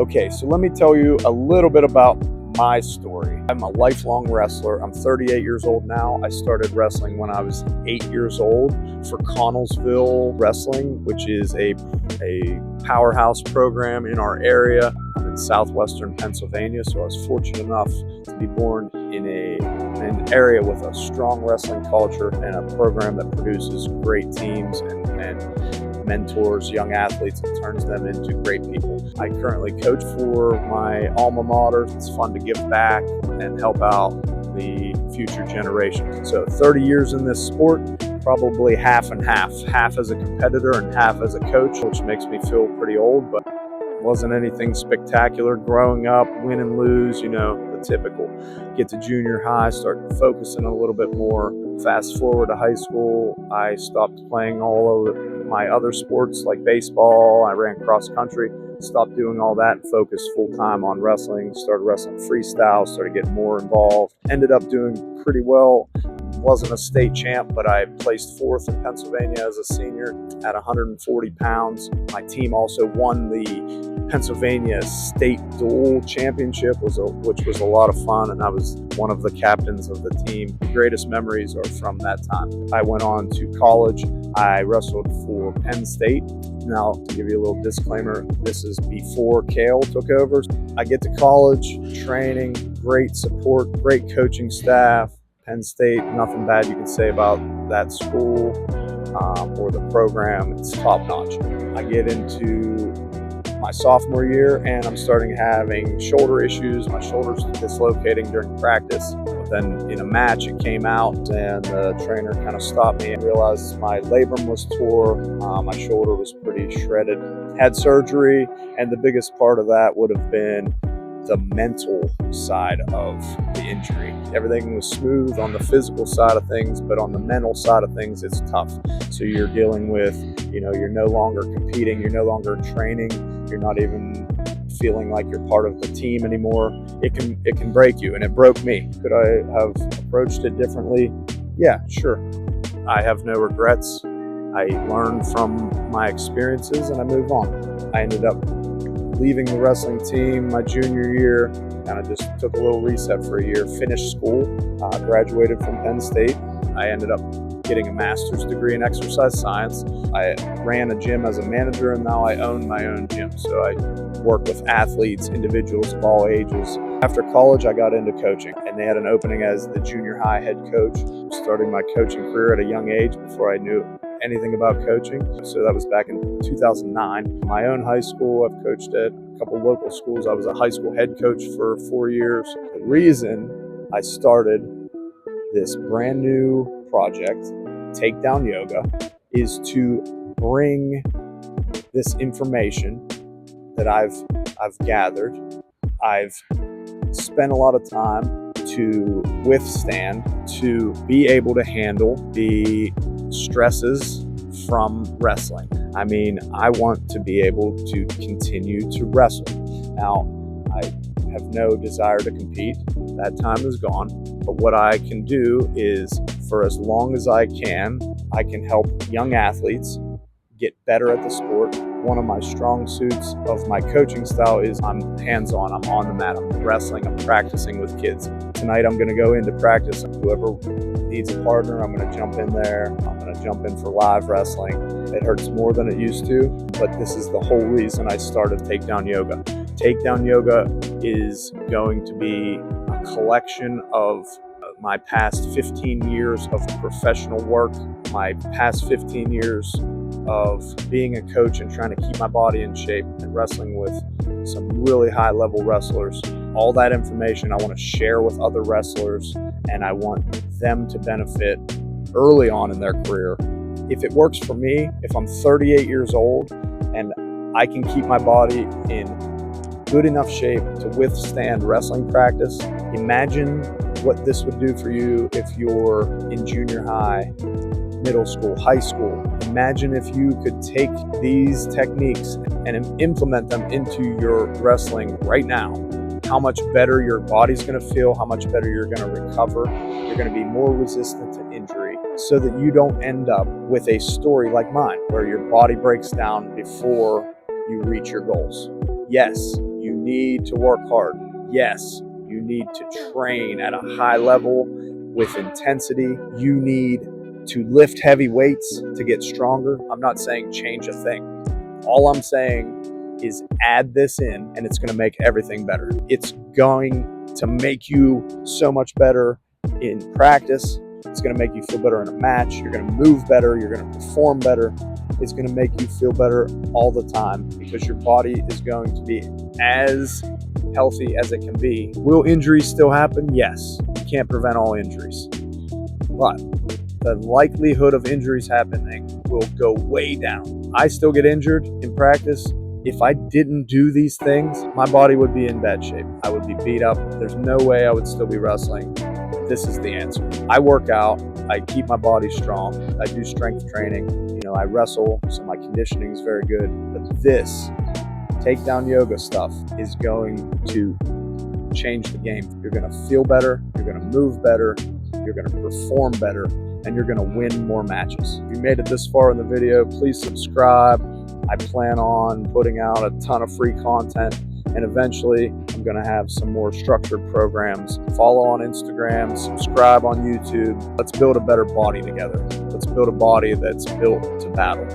Okay, so let me tell you a little bit about my story. I'm a lifelong wrestler. I'm 38 years old now. I started wrestling when I was 8 years old for Connellsville Wrestling, which is a powerhouse program in our area. I'm in southwestern Pennsylvania, so I was fortunate enough to be born in an area with a strong wrestling culture and a program that produces great teams and mentors young athletes and turns them into great people. I currently coach for my alma mater. It's fun to give back and help out the future generation. So 30 years in this sport, probably half and half as a competitor and half as a coach, which makes me feel pretty old, but wasn't anything spectacular growing up, win and lose, the typical. Get to junior high, start focusing a little bit more. Fast forward to high school, I stopped playing all of my other sports like baseball. I ran cross country, stopped doing all that and focused full time on wrestling. Started wrestling freestyle, started getting more involved. Ended up doing pretty well. Wasn't a state champ, but I placed fourth in Pennsylvania as a senior at 140 pounds. My team also won the Pennsylvania State Dual Championship, which was a lot of fun, and I was one of the captains of the team. The greatest memories are from that time. I went on to college. I wrestled for Penn State. Now, to give you a little disclaimer, this is before Kale took over. I get to college, training, great support, great coaching staff. Penn State, nothing bad you can say about that school or the program. It's top notch. I get into my sophomore year and I'm starting having shoulder issues. My shoulder's dislocating during practice. But then in a match, it came out and the trainer kind of stopped me and realized my labrum was tore. My shoulder was pretty shredded. Had surgery, and the biggest part of that would have been the mental side of the injury. Everything was smooth on the physical side of things, but on the mental side of things, it's tough. So you're dealing with, you're no longer competing, you're no longer training, you're not even feeling like you're part of the team anymore. It can break you, and it broke me. Could I have approached it differently? Yeah, sure. I have no regrets. I learned from my experiences and I move on. I ended up leaving the wrestling team my junior year, kind of just took a little reset for a year, finished school, graduated from Penn State. I ended up getting a master's degree in exercise science. I ran a gym as a manager, and now I own my own gym. So I work with athletes, individuals of all ages. After college, I got into coaching, and they had an opening as the junior high head coach. Starting my coaching career at a young age before I knew anything about coaching. So that was back in 2009. My own high school, I've coached at a couple local schools. I was a high school head coach for 4 years. The reason I started this brand new project, Takedown Yoga, is to bring this information that I've gathered. I've spent a lot of time to withstand, to be able to handle the stresses from wrestling. I mean, I want to be able to continue to wrestle. Now, I have no desire to compete. That time is gone. But what I can do is, for as long as I can help young athletes get better at the sport. One of my strong suits of my coaching style is I'm hands-on, I'm on the mat, I'm wrestling, I'm practicing with kids. Tonight I'm going to go into practice. Whoever needs a partner, I'm going to jump in there. I'm going to jump in for live wrestling. It hurts more than it used to, but this is the whole reason I started Takedown Yoga. Takedown Yoga is going to be a collection of my past 15 years of professional work, my past 15 years of being a coach and trying to keep my body in shape and wrestling with some really high level wrestlers. All that information I want to share with other wrestlers, and I want them to benefit early on in their career. If it works for me, if I'm 38 years old and I can keep my body in good enough shape to withstand wrestling practice, imagine what this would do for you if you're in junior high, middle school, high school. Imagine if you could take these techniques and implement them into your wrestling right now. How much better your body's going to feel, how much better you're going to recover. You're going to be more resistant to injury so that you don't end up with a story like mine where your body breaks down before you reach your goals. Yes, you need to work hard. Yes, you need to train at a high level with intensity. You need to lift heavy weights to get stronger. I'm not saying change a thing. All I'm saying is add this in and it's going to make everything better. It's going to make you so much better in practice. It's going to make you feel better in a match. You're going to move better. You're going to perform better. It's going to make you feel better all the time because your body is going to be as healthy as it can be. Will injuries still happen? Yes. You can't prevent all injuries. But the likelihood of injuries happening will go way down. I still get injured in practice. If I didn't do these things, my body would be in bad shape. I would be beat up. There's no way I would still be wrestling. This is the answer. I work out. I keep my body strong. I do strength training. I wrestle, so my conditioning is very good. But this takedown yoga stuff is going to change the game. You're going to feel better. You're going to move better. You're going to perform better. And you're going to win more matches. If you made it this far in the video, please subscribe. I plan on putting out a ton of free content. And eventually, I'm going to have some more structured programs. Follow on Instagram, subscribe on YouTube. Let's build a better body together. Let's build a body that's built to battle.